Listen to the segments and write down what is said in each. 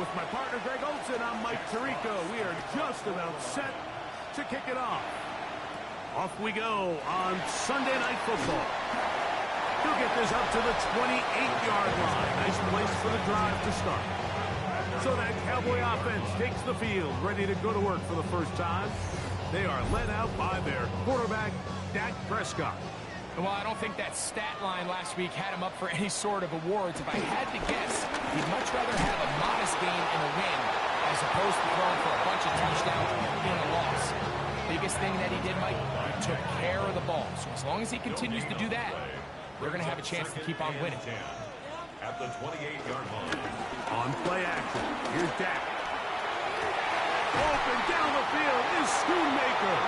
With my partner, Greg Olson, I'm Mike Tirico. We are just about set to kick it off. Off we go on Sunday Night Football. He'll get this up to the 28-yard line. Nice place for the drive to start. So that Cowboy offense takes the field, ready to go to work for the first time. They are led out by their quarterback, Dak Prescott. Well, I don't think that stat line last week had him up for any sort of awards. If I had to guess, he'd much rather have a modest gain in a win as opposed to throwing for a bunch of touchdowns in a loss. Biggest thing that he did, Mike, he took care of the ball. So as long as he continues to do that, they're going to have a chance to keep on winning. At the 28-yard line. On play action, here's Dak. Open down the field is Schoonmaker.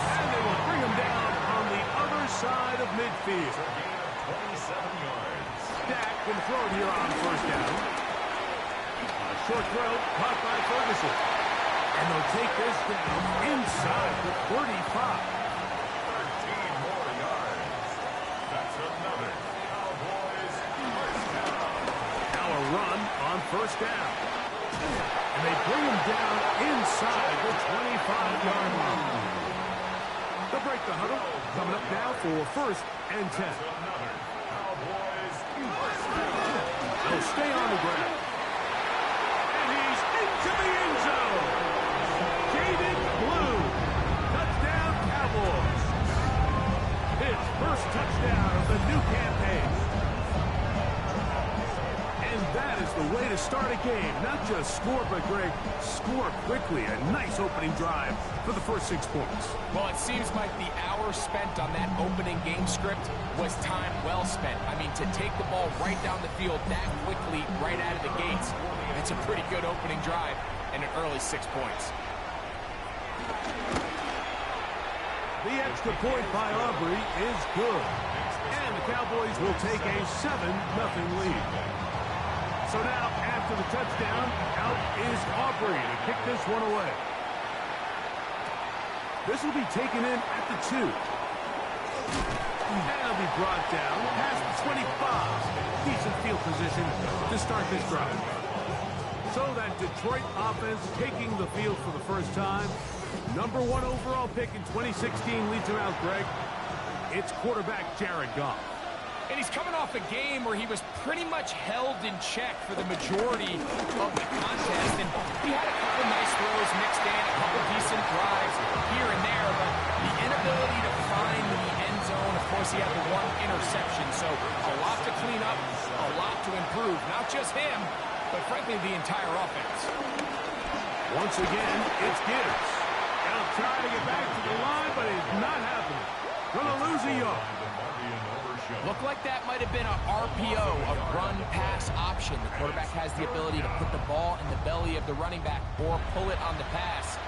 And they will bring him down on the other side of midfield. A gain of 27 yards. Dak can throw it here on first down. A short throw caught by Ferguson. And they'll take this down inside the 35. 13 more yards. That's another Cowboys first down. Now a run on first down. And they bring him down inside the 25-yard line. They'll break the huddle. Coming up now for first and 10. Another Cowboys first down. They'll stay on the ground. And he's into the end zone. David Blue. Touchdown, Cowboys. His first touchdown of the new campaign. And that is the way to start a game. Not just score, but, Greg, score quickly. A nice opening drive for the first 6 points. Well, it seems like the hour spent on that opening game script was time well spent. I mean, to take the ball right down the field that quickly, right out of the gates, it's a pretty good opening drive and an early 6 points. The extra point by Aubrey is good. And the Cowboys will take a 7-0 lead. So now, after the touchdown, out is Aubrey to kick this one away. This will be taken in at the 2. And it'll be brought down past the 25. Decent field position to start this drive. So that Detroit offense taking the field for the first time. Number 1 overall pick in 2016 leads him out, Greg. It's quarterback Jared Goff. And he's coming off a game where he was pretty much held in check for the majority of the contest. And he had a couple nice throws mixed in, a couple decent drives here and there. But the inability to find the end zone, of course, he had the 1 interception. So a lot to clean up, a lot to improve. Not just him, but frankly, the entire offense. Once again, it's Gibbs. Now trying to get back to the line, but it's not happening. Gonna lose a yard. Looked like that might have been an RPO, a run-pass option. The quarterback has the ability to put the ball in the belly of the running back or pull it on the pass.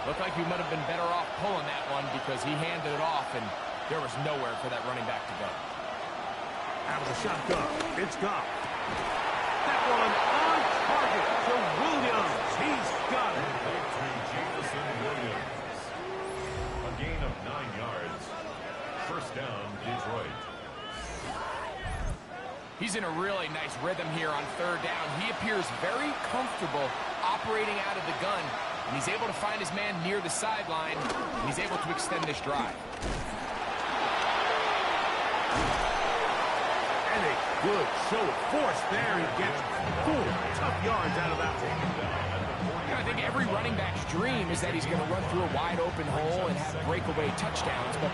Looked like he might have been better off pulling that one because he handed it off, and there was nowhere for that running back to go. Out of the shotgun, it's Goff. That one on target to Williams. He's got it. Jameson Williams. A gain of 9 yards. First down, Detroit. He's in a really nice rhythm here on third down. He appears very comfortable operating out of the gun, and he's able to find his man near the sideline, and he's able to extend this drive. And a good show of force there. He gets 4 tough yards out of that one. I think every running back's dream is that he's going to run through a wide open hole and have breakaway touchdowns, but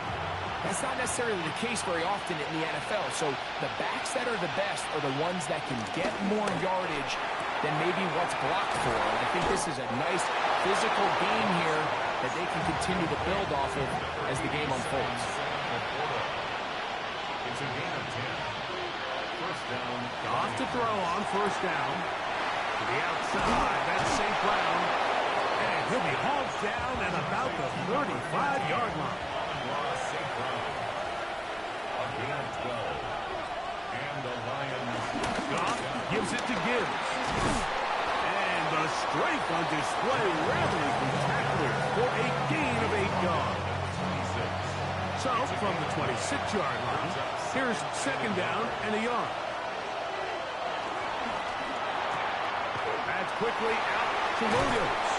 that's not necessarily the case very often in the NFL. So the backs that are the best are the ones that can get more yardage than maybe what's blocked for. And I think this is a nice physical game here that they can continue to build off of as the game unfolds. It's a gain of 10. First down. Off to throw on first down. To the outside, that's St. Brown. And he'll be hauled down at about the 35-yard line. St. Brown. A gain of 12. And the Lions. Goff gives it to Gibbs. And the strength on display rather spectacular for a gain of 8 yards. So from the 26-yard line, here's second down and a yard. quickly out to Williams.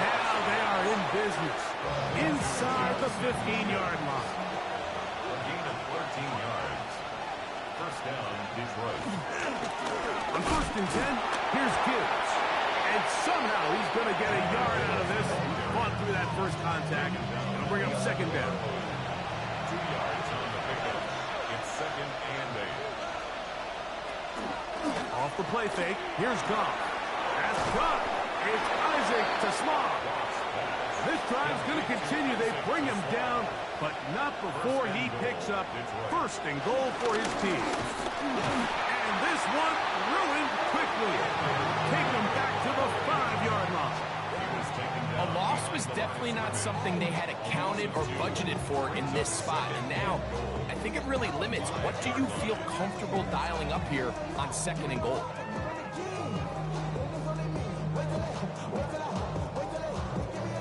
Now they are in business inside the 15-yard line. A gain of 14 yards. First down, Detroit. On 1st and 10, here's Gibbs. And somehow he's going to get a yard out of this. Fought through that first contact. It'll bring up 2nd down. 2 yards on the pickup. It's 2nd and 8. Off the play fake, here's Goff. That's Goff. It's Isaac to Small. This drive's going to continue. They bring him down, but not before he picks up 1st and goal for his team. And this one ruined quickly. Take him back to the 5-yard line. A loss was definitely not something they had accounted or budgeted for in this spot. And now, I think it really limits what do you feel comfortable dialing up here on 2nd and goal.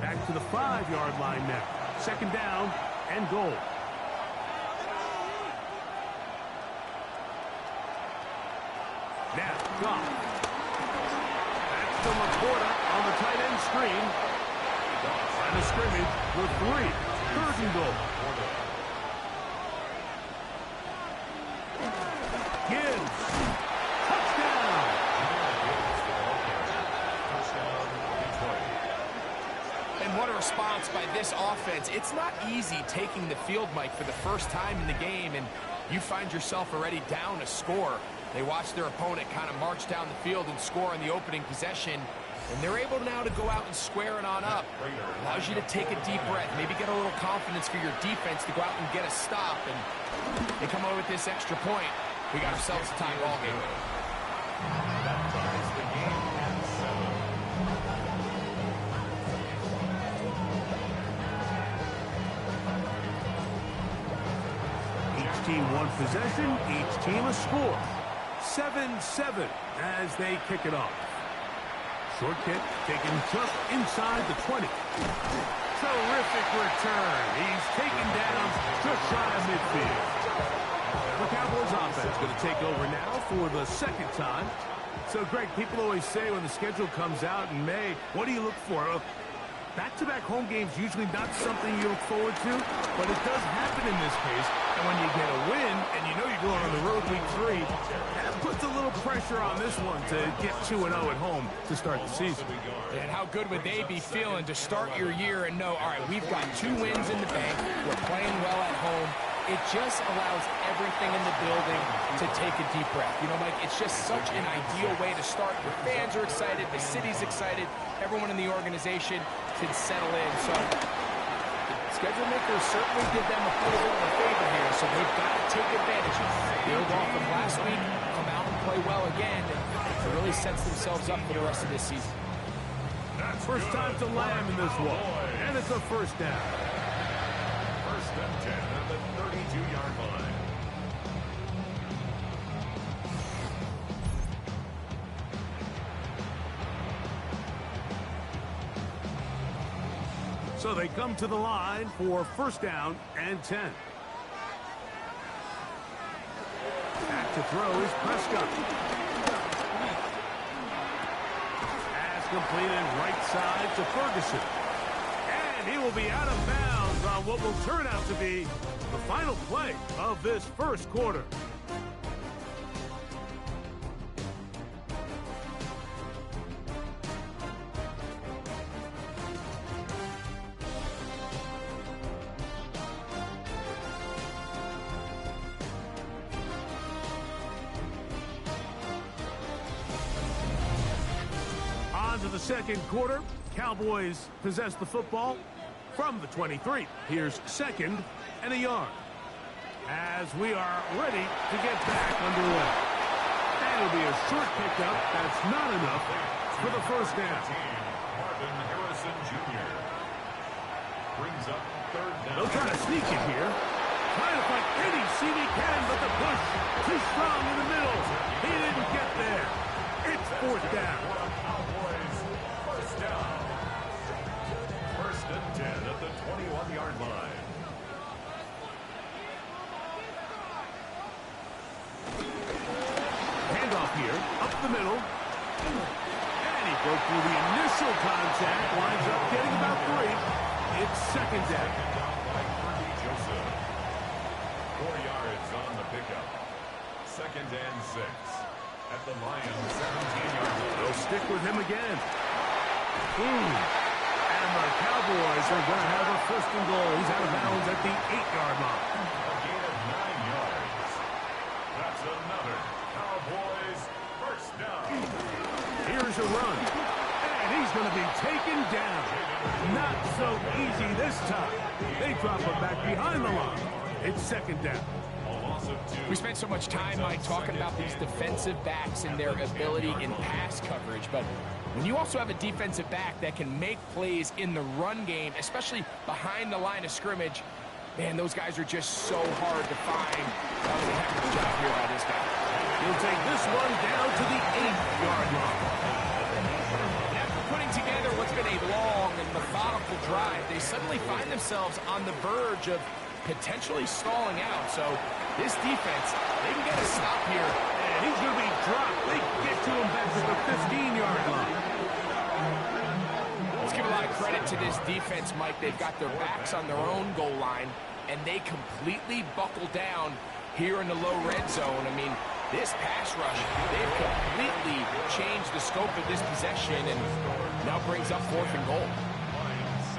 Back to the 5-yard line now. 2nd down and goal. Now, Goff. That's to Laporta on the tight end screen. Line of scrimmage with 3. 3rd and goal. Gibbs. Touchdown. And what a response by this offense. It's not easy taking the field, Mike, for the first time in the game, and you find yourself already down a score. They watch their opponent kind of march down the field and score on the opening possession, and they're able now to go out and square it on up. Allows you to take a deep breath, maybe get a little confidence for your defense to go out and get a stop, and they come away with this extra point. We got ourselves a tie ball game. That ties the game at 7. Each team one possession, each team a score. 7-7 as they kick it off. Short kick taken just inside the 20. Terrific return. He's taken down just shy of midfield. The Cowboys offense going to take over now for the 2nd time. So, Greg, people always say when the schedule comes out in May, what do you look for? Back-to-back home games usually not something you look forward to, but it does happen in this case. And when you get a win, and you know you're going on the road week 3, that puts a little pressure on this one to get 2-0 at home to start the season. And how good would they be feeling to start your year and know, all right, we've got 2 wins in the bank, we're playing well at home. It just allows everything in the building to take a deep breath. You know, Mike, it's just such an ideal way to start. Your fans are excited, the city's excited, everyone in the organization can settle in. So the schedule makers certainly did them a little bit of a favor here, so they've got to take advantage of it. Build off of last week, come out and play well again, and it really sets themselves up for the rest of this season. First time to Lamb in this one, and it's a 1st down. 1st and 10 at the 32-yard line. So they come to the line for 1st down and 10. Back to throw is Prescott. Pass completed right side to Ferguson. And he will be out of bounds on what will turn out to be the final play of this 1st quarter. On to the 2nd quarter. Cowboys possess the football from the 23. Here's 2nd and a yard. As we are ready to get back underway. And it'll be a short pickup. That's not enough for the 1st down. Marvin Harrison Jr. brings up 3rd down. They'll try to sneak it here. Trying to find any seam he can, but the push too strong in the middle. He didn't get there. It's 4th down. Cowboys, 1st down. 1st and 10 at the 21-yard line. Handoff here, up the middle. And broke through the initial contact, winds up getting about 3. It's second down. 4 yards on the pickup. Second and 6. At the Lions' 17-yard line. They'll stick with him again. And the Cowboys are going to have a first and goal. He's out of bounds at the 8-yard line. A gain of 9 yards. That's another Cowboys first down. Here's a run. And he's going to be taken down. Not so easy this time. They drop him back behind the line. It's second down. We spent so much time, Mike, talking about these defensive backs and their ability in pass coverage, but when you also have a defensive back that can make plays in the run game, especially behind the line of scrimmage, man, those guys are just so hard to find. That was a heck of a job here by this guy. He'll take this one down to the 8-yard line. After putting together what's been a long and methodical drive, they suddenly find themselves on the verge of potentially stalling out. So this defense, they can get a stop here. And he's going to be dropped. They get to him back to the 15-yard line. Let's give a lot of credit to this defense, Mike. They've got their backs on their own goal line, and they completely buckle down here in the low red zone. I mean, this pass rush, they've completely changed the scope of this possession and now brings up 4th and goal.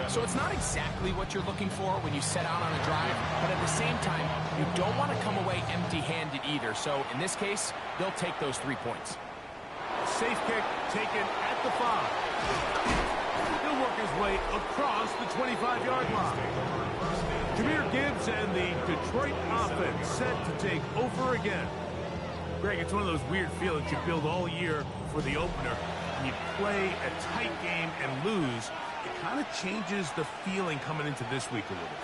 So it's not exactly what you're looking for when you set out on a drive, but at the same time, you don't want to come away empty-handed either. So in this case, they'll take those 3 points. Safe kick taken at the 5. He'll work his way across the 25-yard line. Jahmyr Gibbs and the Detroit offense set to take over again. Greg, it's one of those weird feelings you build all year for the opener. When you play a tight game and lose, it kind of changes the feeling coming into this week a little bit.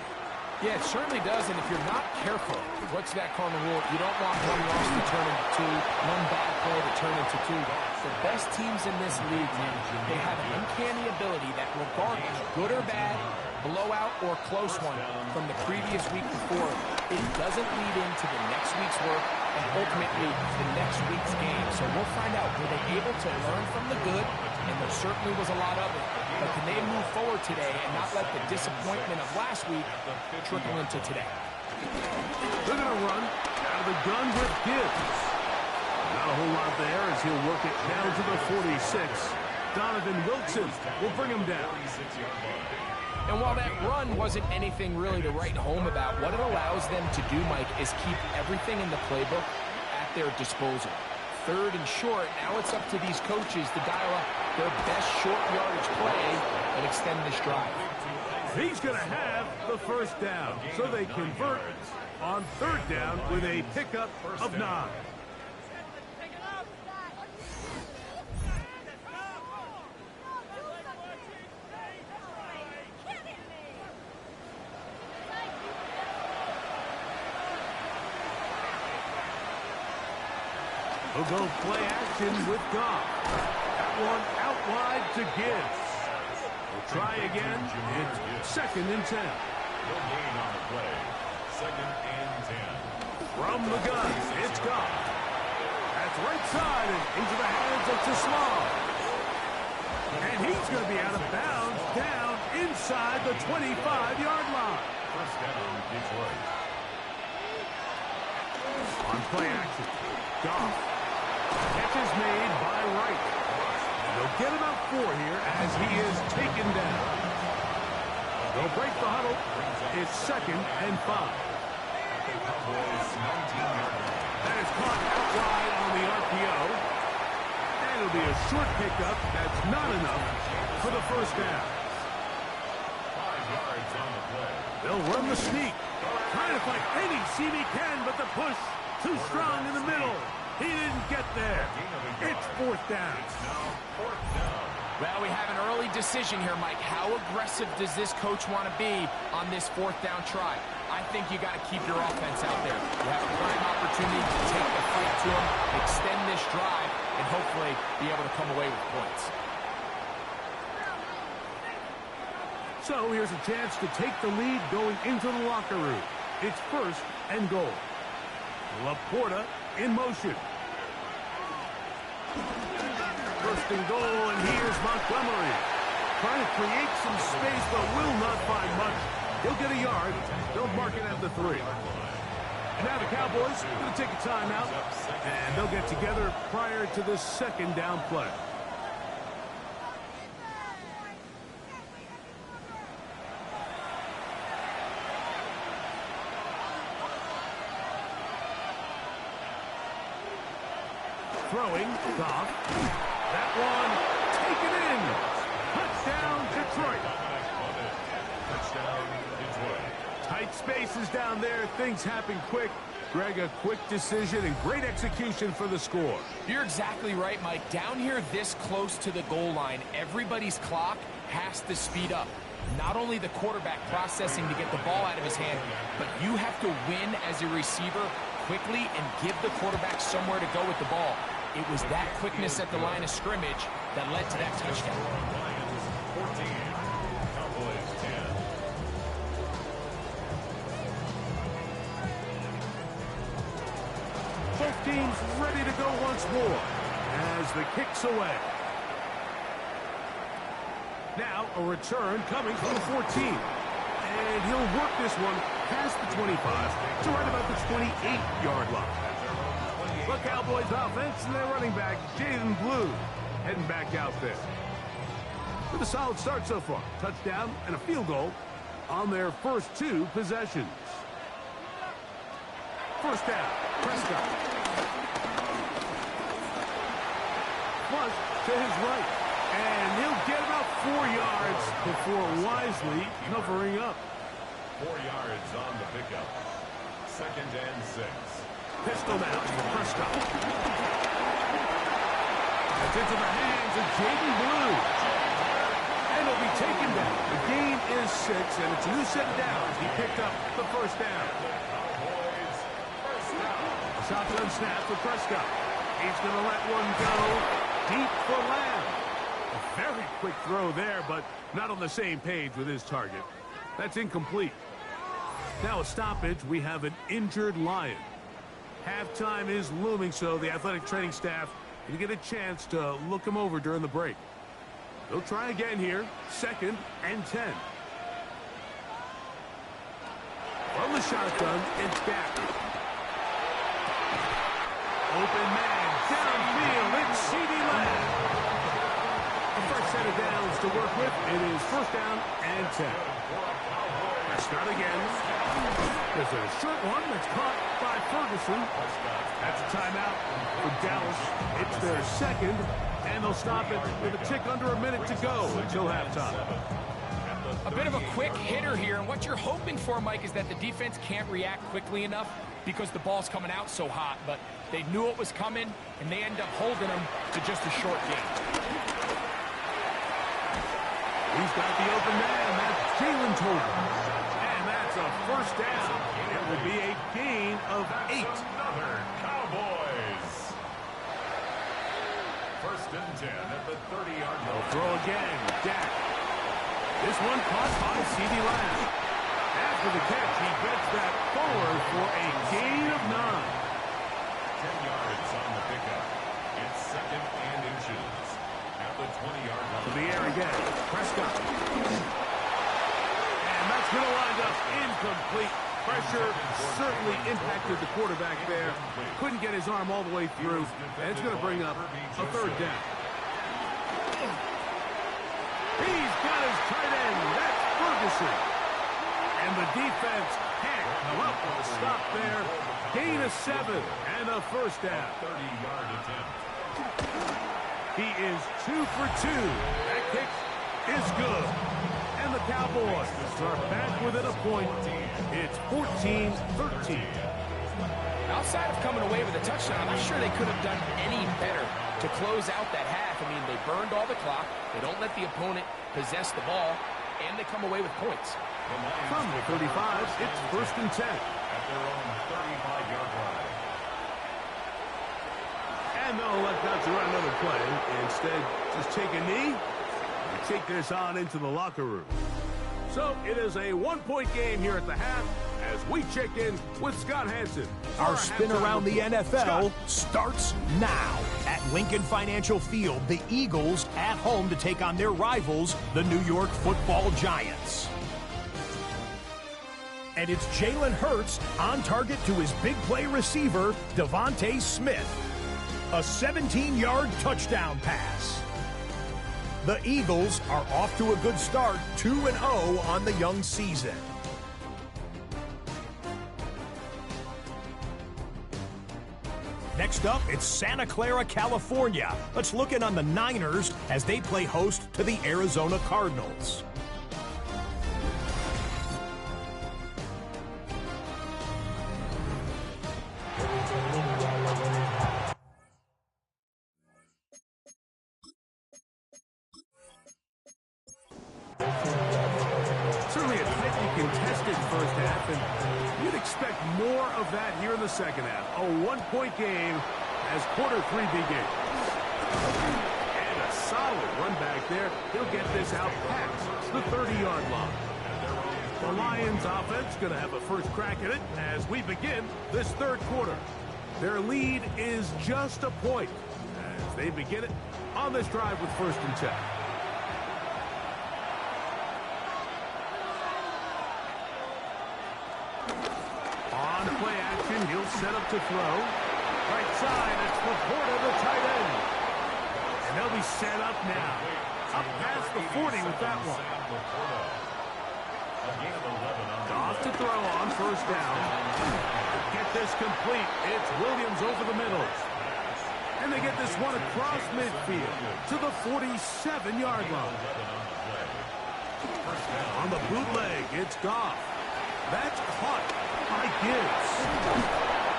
Yeah, it certainly does, and if you're not careful, what's that cardinal rule? You don't want one loss to turn into 2, one bad play to turn into 2. The best teams in this league, man, they have an uncanny ability that regardless, good or bad, blowout or close one from the previous week before, it doesn't lead into the next week's work and ultimately the next week's game. So we'll find out, were they able to learn from the good? And there certainly was a lot of it. But can they move forward today and not let the disappointment of last week trickle into today? They're going to run out of the gun with Gibbs. Not a whole lot there as he'll work it down to the 46. Donovan Wilson will bring him down. And while that run wasn't anything really to write home about, what it allows them to do, Mike, is keep everything in the playbook at their disposal. 3rd and short, now it's up to these coaches to dial up their best short yardage play and extend this drive. He's going to have the first down, so they convert on 3rd down with a pickup of 9. He'll go play action with Goff. That one out wide to Gibbs. We'll try again. It's 2nd and 10. No gain on the play. 2nd and 10. From the gun, it's Goff. That's right side and into the hands of Tismal. And he's going to be out of bounds down inside the 25-yard line. First down, Detroit. On play action, Goff. Catch is made by Wright. They'll get about 4 here as he is taken down. They'll break the huddle. It's 2nd and 5. That is caught out wide on the RPO. And it'll be a short pickup. That's not enough for the first down. 5 yards on the play. They'll run the sneak. Trying to fight any seam he can, but the push too strong in the middle. He didn't get there. It's 4th down. Now 4th down. Well, we have an early decision here, Mike. How aggressive does this coach want to be on this 4th down try? I think you got to keep your offense out there. You have a prime opportunity to take the fight to him, extend this drive, and hopefully be able to come away with points. So here's a chance to take the lead going into the locker room. It's 1st and goal. Laporta in motion. First and goal, and here's Montgomery. Trying to create some space, but will not find much. He'll get a yard. They'll mark it at the 3. And now the Cowboys are going to take a timeout, and they'll get together prior to this second down play. Throwing, Goff. That one, taken in. Touchdown, Detroit. Touchdown, Detroit. Tight spaces down there. Things happen quick. Greg, a quick decision and great execution for the score. You're exactly right, Mike. Down here this close to the goal line, everybody's clock has to speed up. Not only the quarterback processing to get the ball out of his hand, but you have to win as a receiver quickly and give the quarterback somewhere to go with the ball. It was that quickness at the line of scrimmage that led to that touchdown. Lions 14, Cowboys 10. Both teams ready to go once more as the kick's away. Now a return coming from the 14. And he'll work this one past the 25 to right about the 28-yard line. The Cowboys offense and their running back, Jaden Blue, heading back out there. With a solid start so far. Touchdown and a field goal on their first 2 possessions. First down, Prescott. Flush to his right. And he'll get about 4 yards before wisely covering up. 4 yards on the pickup. Second and 6. Pistol now for Prescott. That's into the hands of Jaden Blue. And he'll be taken down. The gain is 6, and it's a new set of downs. He picked up the first down. Shotgun snap for Prescott. He's going to let one go deep for Lamb. A very quick throw there, but not on the same page with his target. That's incomplete. Now a stoppage. We have an injured Lion. Halftime is looming, so the athletic training staff will get a chance to look him over during the break. They'll try again here. Second and 10. From the shotgun, it's Gaffney. Open man, downfield, it's C.D. Lamb. The first set of downs to work with. It is first down and 10. Prescott again. There's a short one that's caught by Ferguson. That's a timeout for Dallas. It's their second, and they'll stop it with a tick under a minute to go until halftime. A bit of a quick hitter here, and what you're hoping for, Mike, is that the defense can't react quickly enough because the ball's coming out so hot, but they knew it was coming, and they end up holding them to just a short game. He's got the open man. That's Jalen Tolbert. And that's a first down. It will be a gain of 8. Another Cowboys. First and 10 at the 30-yard line. Throw again. Dak. This one caught by C.D. Lamb. After the catch, he gets that forward for a gain of 9. 10 yards on the pickup. It's second and inches at the 20-yard line. To the air again. Prescott. And that's going to wind up incomplete. Pressure certainly impacted the quarterback there. Couldn't get his arm all the way through. And it's going to bring up a third down. He's got his tight end. That's Ferguson. And the defense can't come up with a stop there. Gain of 7 and a first down. 30-yard attempt. He is 2 for 2. That kick is good. And the Cowboys are back within a point. It's 14-13. Outside of coming away with a touchdown, I'm not sure they could have done any better to close out that half. I mean, they burned all the clock. They don't let the opponent possess the ball, and they come away with points. From the 35, it's first and 10. At their own 35-yard line. And they'll let that run another play. Instead, just take a knee and take this on into the locker room. So it is a one-point game here at the half as we check in with Scott Hansen. Our spin around the NFL starts now. At Lincoln Financial Field, the Eagles at home to take on their rivals, the New York Football Giants. And it's Jalen Hurts on target to his big play receiver, Devontae Smith. A 17-yard touchdown pass. The Eagles are off to a good start, 2-0 on the young season. Next up, it's Santa Clara, California. Let's look in on the Niners as they play host to the Arizona Cardinals. Certainly a tightly contested first half, and you'd expect more of that here in the second half. A one-point game as quarter three begins. And a solid run back there. He'll get this out past the 30-yard line. The Lions offense going to have a first crack at it as we begin this third quarter. Their lead is just a point as they begin it on this drive with 1st and 10. Play action, he'll set up to throw. Right side, it's Laporta, the tight end. And they'll be set up now. Up past the 40 with that one. Off to throw on 1st down. Get this complete. It's Williams over the middle. And they get this one across midfield to the 47-yard line. On the bootleg, it's Goff. That's caught by Gibbs.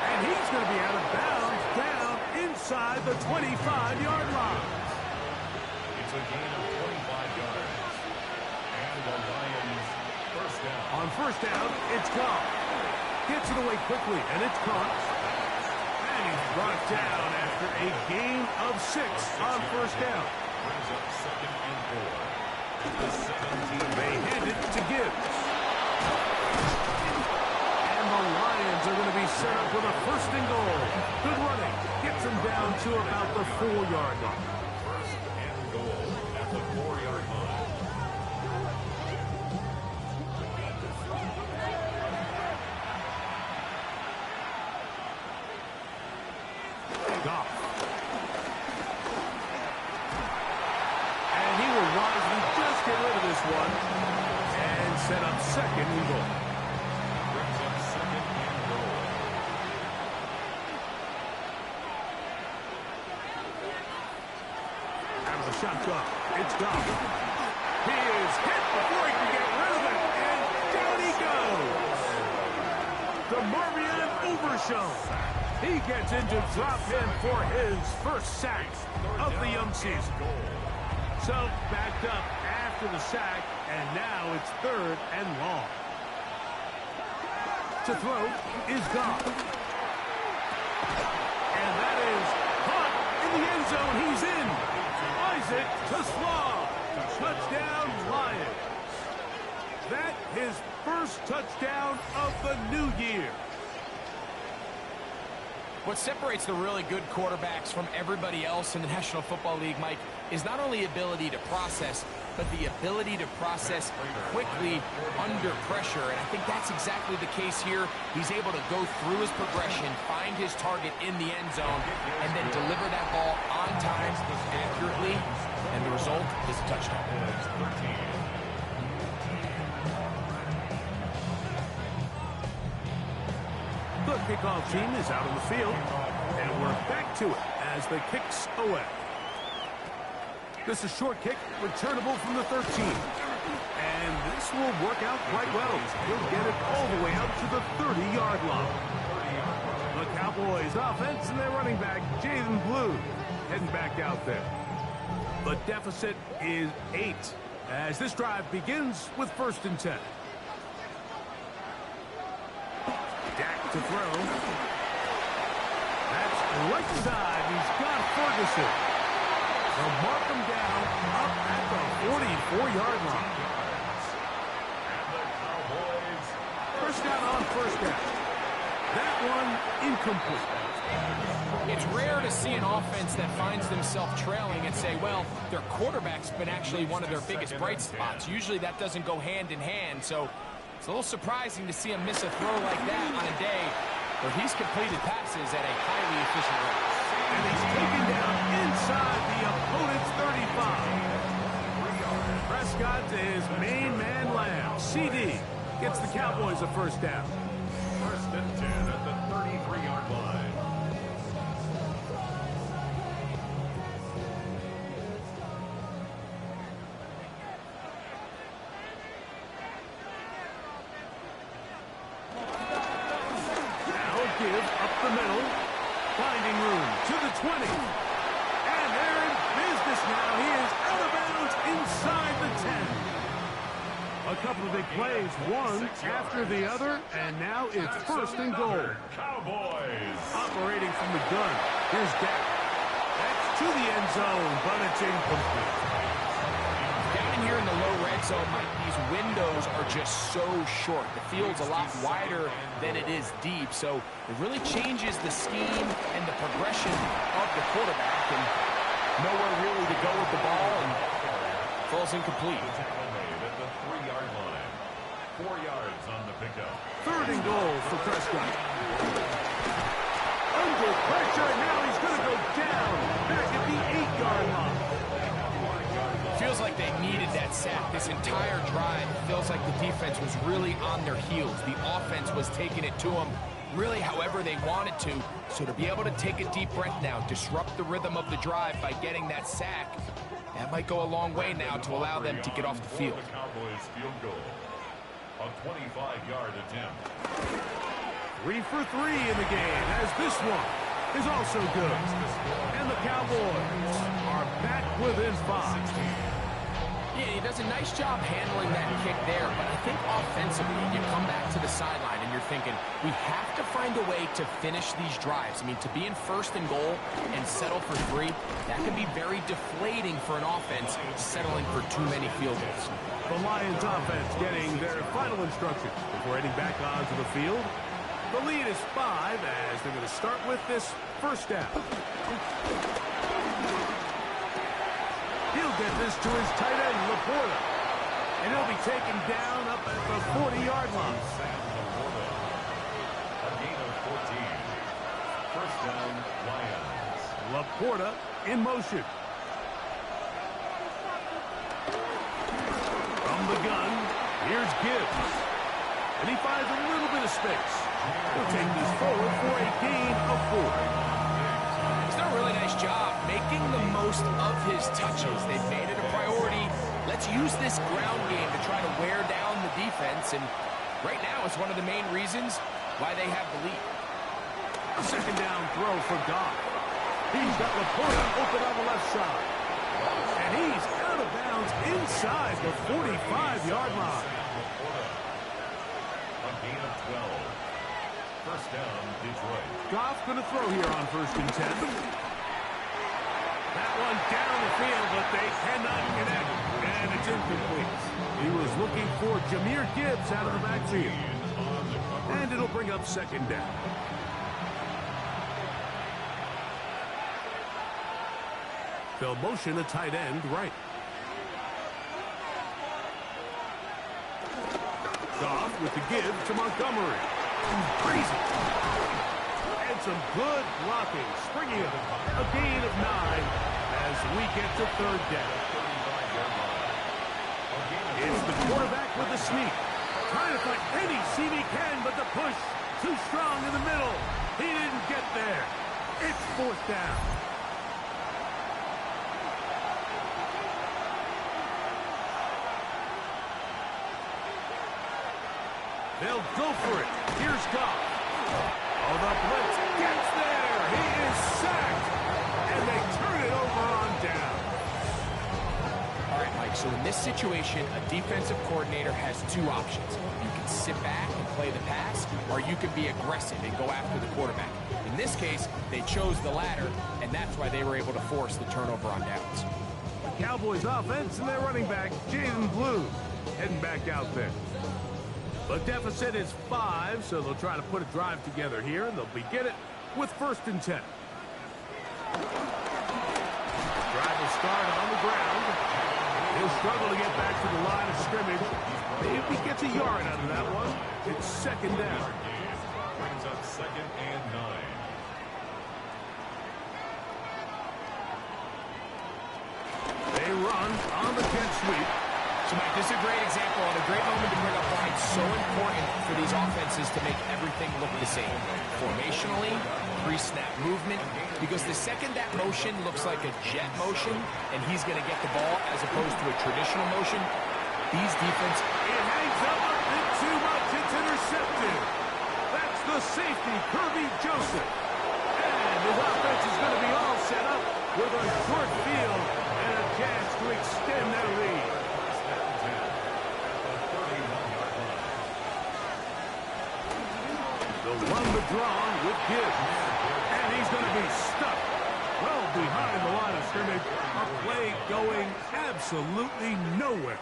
And he's going to be out of bounds down inside the 25-yard line. It's a gain of 25 yards. And the Lions first down. On 1st down, it's Goff. Gets it away quickly, and it's caught. And he's brought down after a gain of 6 on 1st down. Brings up 2nd and 4. At the 17. They hand it to Gibbs. The Lions are going to be set up with a 1st and goal. Good running. Gets them down to about the 4-yard line. 1st and goal at the 4-yard line. Goff. And he will wisely just get rid of this one and set up 2nd and goal. Shot clock. It's Goff. He is hit before he can get rid of it, and down he goes. DeMarvion Overshown. He gets into drop in for his first sack of the young season. So backed up after the sack, and now it's 3rd and long. To throw is Goff. And that is caught in the end zone. He's in. Isaac to Slaw. Touchdown, Lions. That his first touchdown of the new year. What separates the really good quarterbacks from everybody else in the National Football League, Mike, is not only ability to process, but the ability to process quickly under pressure. And I think that's exactly the case here. He's able to go through his progression, find his target in the end zone, and then deliver that ball on time, accurately, and the result is a touchdown. The kickoff team is out on the field, and we're back to it as the kicks away. This is short kick, returnable from the 13. And this will work out quite well. He'll get it all the way out to the 30-yard line. The Cowboys offense and their running back, Jaden Blue, heading back out there. The deficit is 8 as this drive begins with 1st and 10. Dak to throw. That's right side. He's got Ferguson. They'll mark him down up at the 44-yard line. Prescott on first down. That one incomplete. It's rare to see an offense that finds themselves trailing and say, well, their quarterback's been actually one of their biggest bright spots. Usually that doesn't go hand in hand, so it's a little surprising to see him miss a throw like that on a day where he's completed passes at a highly efficient rate. And he's taken down inside the opponent's 35. Prescott to his main man Lamb. CD gets the Cowboys a first down. First and 10 at the 33-yard line. Now a give up the middle. Finding room to the 20. And they're in business now. He is out of bounds inside the 10. A couple of big plays, one after the other, and now it's first and goal. Cowboys. Operating from the gun. Here's Dak. That's to the end zone, but it's incomplete. Down in here in the low red zone, Mike, these windows are just so short. The field's a lot wider than it is deep, so it really changes the scheme and the progression of the quarterback, and nowhere really to go with the ball, and falls incomplete. Tackle made at the 3-yard line. 4 yards on the pickup. Third and goal for Prescott. Under pressure, now he's going to go down back at the 8-yard line. Feels like they needed that sack this entire drive. It feels like the defense was really on their heels. The offense was taking it to them really however they wanted to. So to be able to take a deep breath now, disrupt the rhythm of the drive by getting that sack, that might go a long way now to allow them to get off the field. The Cowboys field goal. A 25-yard attempt. 3 for 3 in the game, as this one is also good. And the Cowboys are back within 5. Yeah, he does a nice job handling that kick there, but I think offensively, you come back to the sideline and you're thinking, we have to find a way to finish these drives. I mean, to be in first and goal and settle for 3, that can be very deflating for an offense settling for too many field goals. The Lions offense getting their final instructions before heading back onto the field. The lead is 5 as they're going to start with this first down. He'll get this to his tight end, Laporta. And he'll be taken down up at the 40-yard line. A gain of 14. First down, Lions. Laporta in motion. From the gun, here's Gibbs. And he finds a little bit of space. He'll take this forward for a gain of 4. He's done a really nice job making the most of his touches. They've made it a priority. Let's use this ground game to try to wear down the defense, and right now it's one of the main reasons why they have the lead. A second down throw for Goff. He's got Laporta open on the left side. And he's out of bounds inside the 45-yard line. A gain of 12. First down, Detroit. Goff going to throw here on first and 10. That one down the field, but they cannot connect. And it's incomplete. He was looking for Jahmyr Gibbs out of the backfield. And it'll bring up second down. They'll motion a tight end right. Goff with the give to Montgomery. Crazy. And some good blocking. Springing up a gain of 9 as we get to third down. It's the quarterback with the sneak. Trying to find any seam he can, but the push too strong in the middle. He didn't get there. It's fourth down. They'll go for it. Here's Goff. Oh, the blitz gets there. He is sacked. And they turn it over on down. All right, Mike, so in this situation, a defensive coordinator has 2 options. You can sit back and play the pass, or you can be aggressive and go after the quarterback. In this case, they chose the latter, and that's why they were able to force the turnover on downs. The Cowboys offense and their running back, Jaden Blue, heading back out there. The deficit is 5, so they'll try to put a drive together here, and they'll begin it with 1st and 10. Drive will start on the ground. He'll struggle to get back to the line of scrimmage. Maybe he gets a yard out of that one. It's 2nd down. Brings up 2nd and 9. They run on the jet sweep. So, Mike, this is a great example and a great moment to bring up why it's so important for these offenses to make everything look the same. Formationally, pre-snap movement, because the second that motion looks like a jet motion and he's going to get the ball as opposed to a traditional motion, these defense... It hangs up a bit too much. It's intercepted. That's the safety, Kirby Joseph. And his offense is going to be all set up with a short field and a chance to extend their lead. They'll run the draw with Gibbs. And he's going to be stuck well behind the line of scrimmage. A play going absolutely nowhere.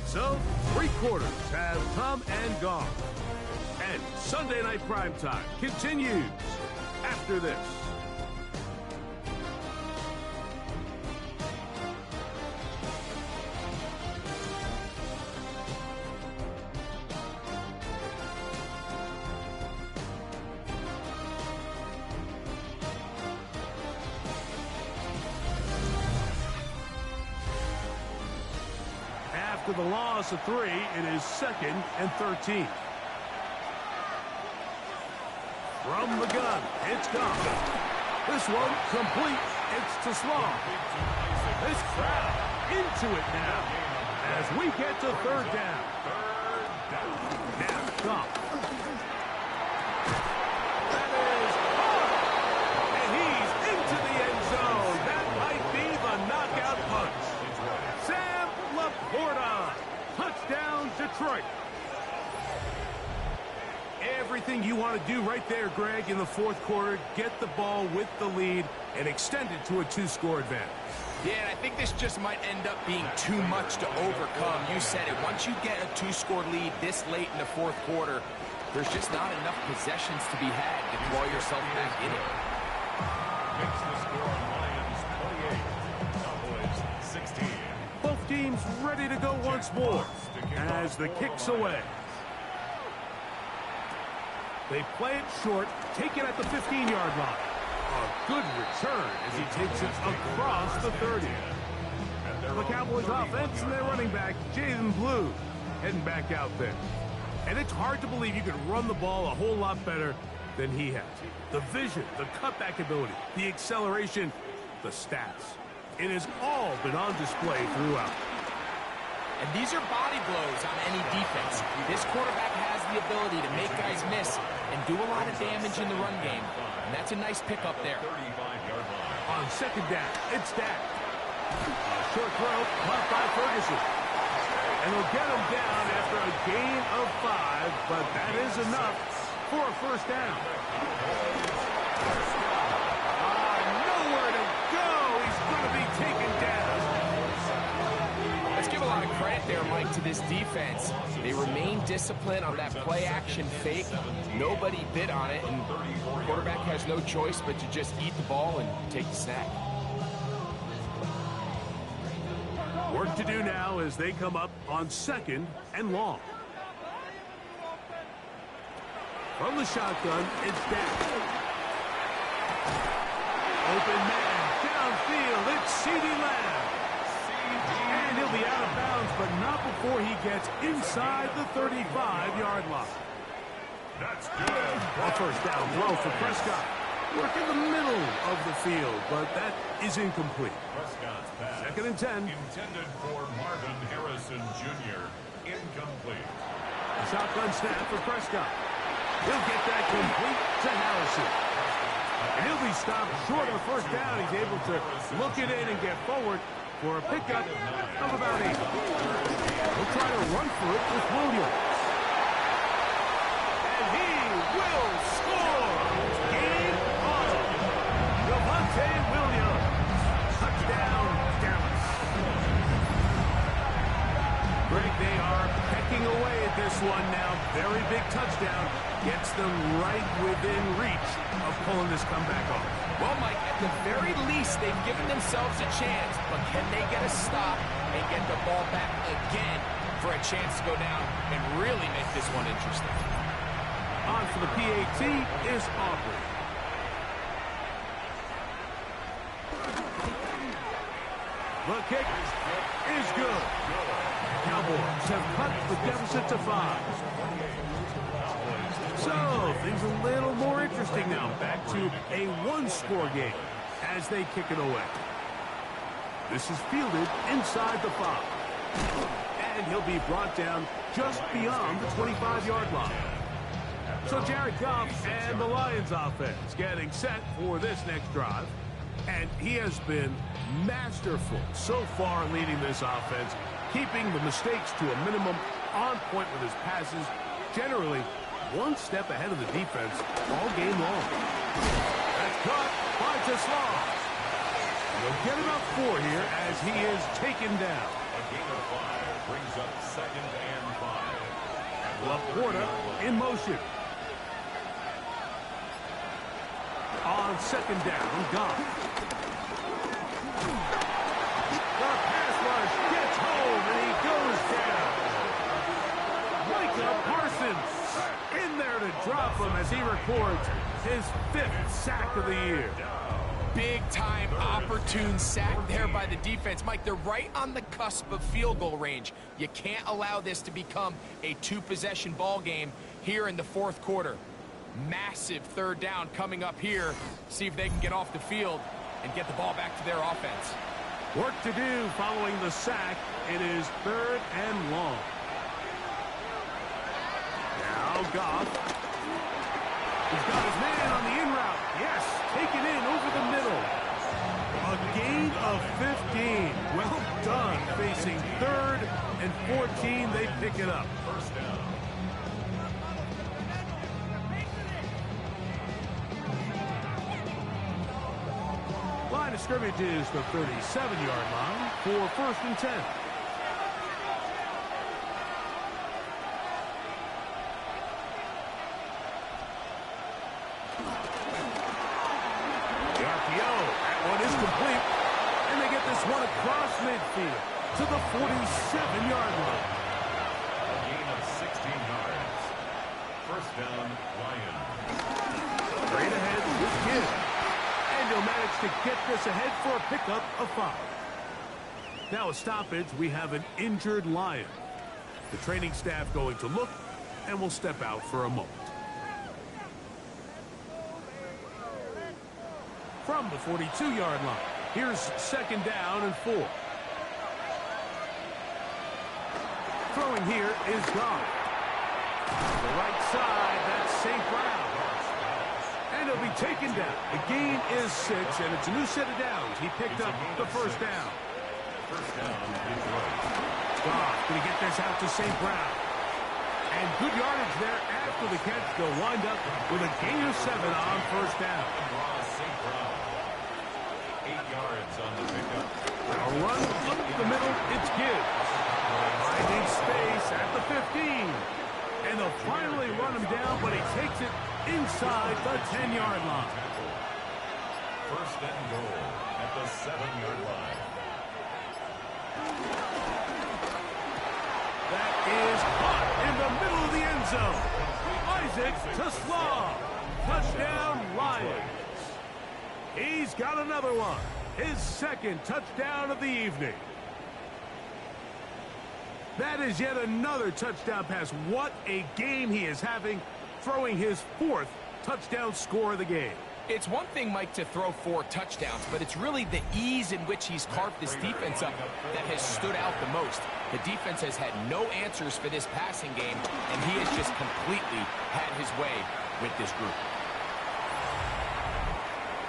So, 3 quarters have come and gone. And Sunday Night Primetime continues after this. After the loss of 3, it is 2nd and 13. From the gun, it's gone. This one complete. It's to Sloan. This crowd into it now as we get to 3rd down. Now, Goff. That is hard. And he's into the end zone. That might be the knockout punch. Sam Laporta. Touchdown, Detroit. Everything you want to do right there, Greg, in the 4th quarter. Get the ball with the lead and extend it to a 2-score advantage. Yeah, and I think this just might end up being too much to overcome. You said it. Once you get a 2-score lead this late in the 4th quarter, there's just not enough possessions to be had to claw yourself back in it. Makes the score Lions 28, Cowboys 16. Both teams ready to go once more as the kick's away. They play it short, take it at the 15-yard line. A good return as he takes it across the 30. The Cowboys offense and their running back, Jaden Blue, heading back out there. And it's hard to believe you can run the ball a whole lot better than he has. The vision, the cutback ability, the acceleration, the stats. It has all been on display throughout. And these are body blows on any defense. This quarterback has the ability to make guys miss and do a lot of damage in the run game. And that's a nice pickup there. 35-yard line. On 2nd down, it's Dak. Short throw, caught by Ferguson. And he'll get him down after a gain of 5, but that is enough for a 1st down. Nowhere to go. He's going to be taken down. Let's give a lot of credit there, Mike, to this defense. They remain disciplined on that play-action fake. Nobody bid on it, and the quarterback has no choice but to just eat the ball and take the sack. Work to do now as they come up on 2nd and long. From the shotgun, it's Dak. Open man, downfield, it's CeeDee Lamb. And he'll be out of bounds, but not before he gets inside the 35-yard line. That's good. A 1st down throw for Prescott. Work in the middle of the field, but that is incomplete. Prescott's pass. 2nd and 10. Intended for Marvin Harrison Jr. Incomplete. A shotgun snap for Prescott. He'll get that complete to Harrison. And he'll be stopped short of the 1st down. He's able to look it in and get forward for a pickup of about 8. He'll try to run for it with Williams. And he will score. Game on. Javonte Williams. Touchdown, Dallas. this one now. Very big touchdown. Gets them right within reach of pulling this comeback off. Well, Mike, at the very least, they've given themselves a chance, but can they get a stop and get the ball back again for a chance to go down and really make this one interesting? On for the PAT is Aubrey. The kick is good. Cowboys have cut the deficit to 5. So, things a little more interesting now. Back to a one-score game as they kick it away. This is fielded inside the 5. And he'll be brought down just beyond the 25-yard line. So Jared Goff and the Lions offense getting set for this next drive. And he has been masterful so far leading this offense, keeping the mistakes to a minimum, on point with his passes, generally one step ahead of the defense all game long. That's caught by Tesla. He'll get about 4 here as he is taken down. A gain of 5 brings up 2nd and 5. Laporta in motion. On 2nd down, Goff. The pass rush gets home and he goes down. Micah Parsons in there to drop him as he records his 5th sack of the year. Big-time opportune sack there by the defense. Mike, they're right on the cusp of field goal range. You can't allow this to become a 2-possession ball game here in the 4th quarter. Massive 3rd down coming up here. See if they can get off the field and get the ball back to their offense. Work to do following the sack. It is 3rd and long. Now Goff. He's got his man on the in route. Yes, taken in over the middle. A gain of 15. Well done. Facing 3rd and 14, they pick it up. 1st down. Line of scrimmage is the 37-yard line for 1st and 10. The RPO, that one is complete. And they get this one across midfield to the 47-yard line. A gain of 16 yards. 1st down, Lions. Straight ahead with Gibbs. And he'll manage to get this ahead for a pickup of 5. Now a stoppage, we have an injured Lion. The training staff going to look and will step out for a moment. From the 42-yard line, here's 2nd down and 4. Throwing here is Goff. The right side, that's St. Brown. And he'll be taken down. The gain is 6, and it's a new set of downs. He picked up the 1st down. 1st down, Detroit. Goff going to get this out to St. Brown. And good yardage there after the catch. They'll wind up with a gain of 7 on 1st down. St. Brown. 8 yards on the pickup. A run up the middle, it's Gibbs. Finding space at the 15. And they'll finally run him down, but he takes it inside the 10-yard line. 1st and goal at the 7-yard line. That is caught in the middle of the end zone. Isaac Tesla. Touchdown, Lions. He's got another one. His 2nd touchdown of the evening. That is yet another touchdown pass. What a game he is having, throwing his 4th touchdown score of the game. It's one thing, Mike, to throw 4 touchdowns, but it's really the ease in which he's carved this defense up that has stood out the most. The defense has had no answers for this passing game, and he has just completely had his way with this group.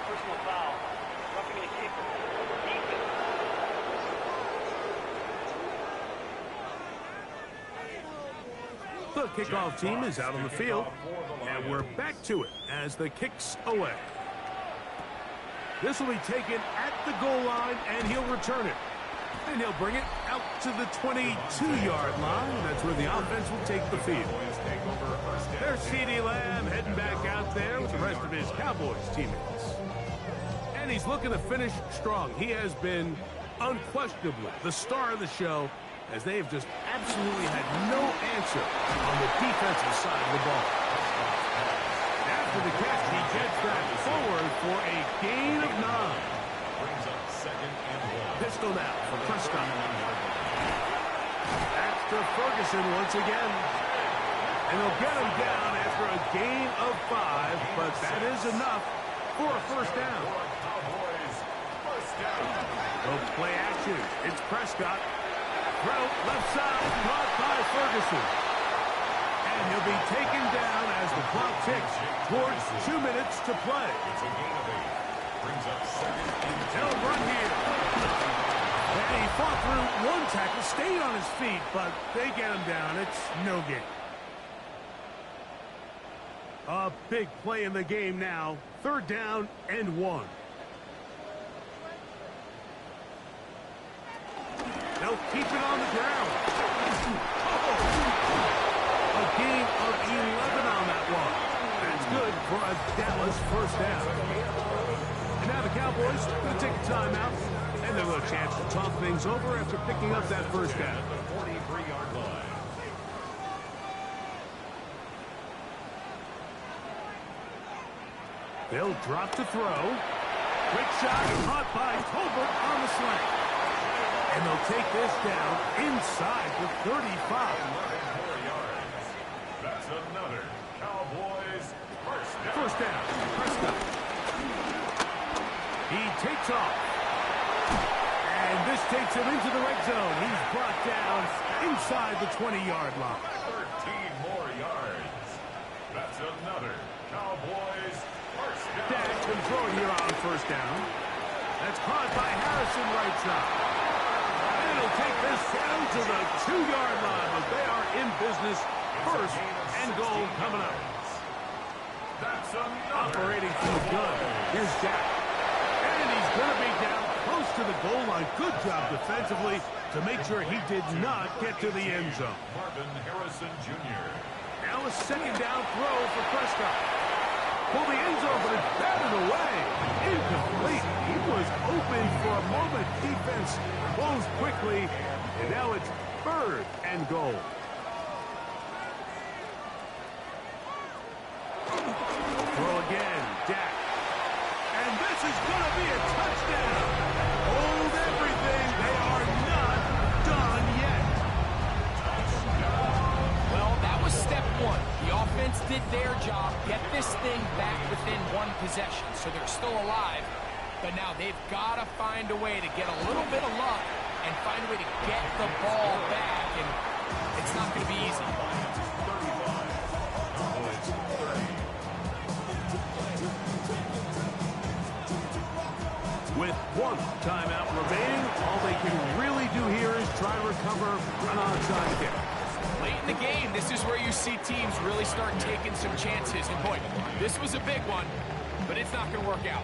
Personal foul. Roughing the kicker. Defense. The kickoff team is out on the field, and we're back to it as the kick's away. This will be taken at the goal line, and he'll return it. And he'll bring it out to the 22-yard line. That's where the offense will take the field. There's CeeDee Lamb heading back out there with the rest of his Cowboys teammates. And he's looking to finish strong. He has been unquestionably the star of the show, as they've just absolutely had no answer on the defensive side of the ball. After the catch, he gets that forward for a gain of 9. Brings up 2nd and 1. Pistol now for Prescott. That's to Ferguson once again. And they'll get him down after a gain of 5, but that is enough for a first down. Cowboys, first down. No play action. It's Prescott. Throw left side, caught by Ferguson. And he'll be taken down as the clock ticks towards 2 minutes to play. It's a gain of 8. Brings up 2nd and 10. They'll run here. And he fought through one tackle, stayed on his feet, but they get him down. It's no gain. A big play in the game now. 3rd down and 1. They'll keep it on the ground. A gain of 11 on that one. That's good for a Dallas first down. And now the Cowboys going to take a timeout, and they'll have a chance to talk things over after picking up that first down. At the 43-yard line. They'll drop to throw. Quick shot caught by Tolbert on the slant. And they'll take this down inside the 35. 4 yards. That's another Cowboys first down. First down, Prescott. He takes off. And this takes him into the red zone. He's brought down inside the 20-yard line. 13 more yards. That's another Cowboys first down. Dak can throw it here on first down. That's caught by Harrison right side. And it'll take this down to the 2-yard line, but they are in business. First and goal coming up. That's another. Operating from the gun. Here's Dak. And he's going to be down close to the goal line. Good job defensively to make sure he did not get to the end zone. Marvin Harrison Jr. Now a second down throw for Prescott. Pull the end zone, but it's batted away. Incomplete. He was open for a moment. Defense closed quickly, and now it's 3rd and goal. Throw again, Dak. And this is going to be a touchdown. Hold everything. They are not done yet. Well, that was step 1. The offense did their job, get this thing back within 1 possession, so they're still alive. But now they've got to find a way to get a little bit of luck and find a way to get the ball back, and it's not going to be easy. With 1 timeout remaining, all they can really do here is try to recover an onside kick. Late in the game, this is where you see teams really start taking some chances. And boy, this was a big one, but it's not going to work out.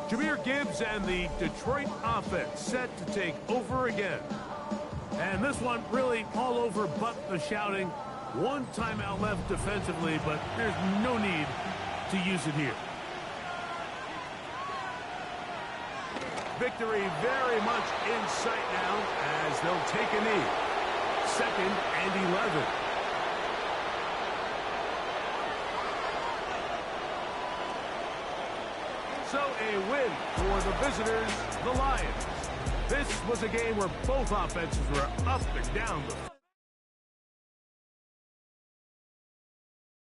Jahmyr Gibbs and the Detroit offense set to take over again. And this one really all over but the shouting. 1 timeout left defensively, but there's no need to use it here. Victory very much in sight now as they'll take a knee. 2nd and 11. So a win for the visitors, the Lions. This was a game where both offenses were up and down the